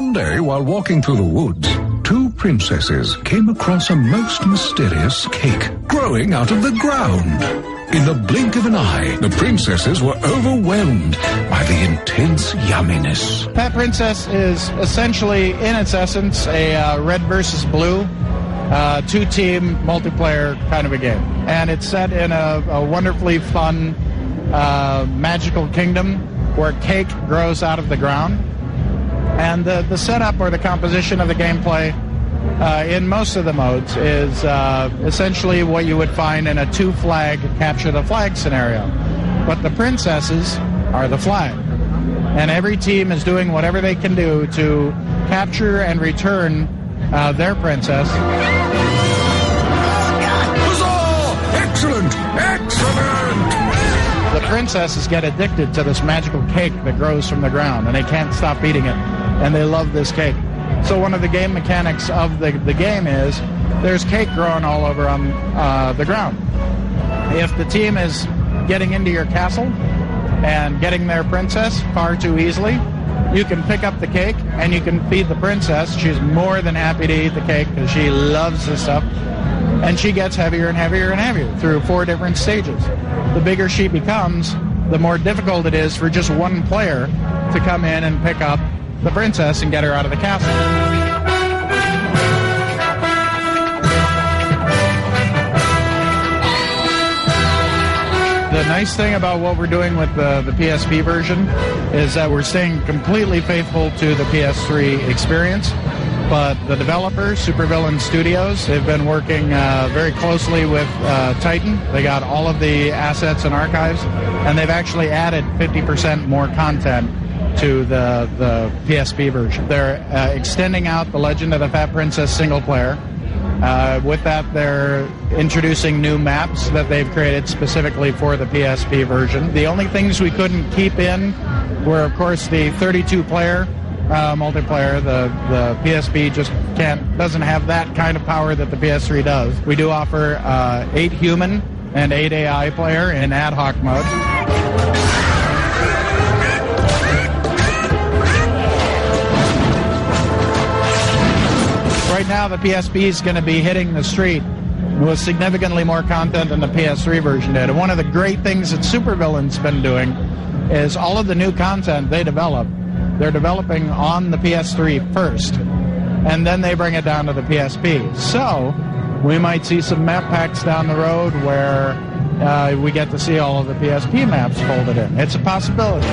One day, while walking through the woods, two princesses came across a most mysterious cake growing out of the ground. In the blink of an eye, the princesses were overwhelmed by the intense yumminess. Pet Princess is essentially, in its essence, a red versus blue, two-team multiplayer kind of a game. And it's set in a wonderfully fun, magical kingdom where cake grows out of the ground. And the setup or the composition of the gameplay in most of the modes is essentially what you would find in a two-flag capture the flag scenario. But the princesses are the flag. And every team is doing whatever they can do to capture and return their princess. Huzzah! Excellent! Excellent! The princesses get addicted to this magical cake that grows from the ground, and they can't stop eating it. And they love this cake. So one of the game mechanics of the game is there's cake growing all over on the ground. If the team is getting into your castle and getting their princess far too easily, you can pick up the cake and you can feed the princess. She's more than happy to eat the cake because she loves this stuff. And she gets heavier and heavier and heavier through 4 different stages. The bigger she becomes, the more difficult it is for just one player to come in and pick up the princess and get her out of the castle. The nice thing about what we're doing with the PSP version is that we're staying completely faithful to the PS3 experience. But the developers, Supervillain Studios, they've been working very closely with Titan. They got all of the assets and archives, and they've actually added 50% more content to the PSP version. They're extending out the Legend of the Fat Princess single player. With that, they're introducing new maps that they've created specifically for the PSP version. The only things we couldn't keep in were, of course, the 32-player multiplayer. The PSP just doesn't have that kind of power that the PS3 does. We do offer 8 human and 8 AI player in ad hoc mode. Right now, the PSP is going to be hitting the street with significantly more content than the PS3 version did. And one of the great things that Supervillain's been doing is all of the new content they develop, they're developing on the PS3 first, and then they bring it down to the PSP. So we might see some map packs down the road where we get to see all of the PSP maps folded in. It's a possibility.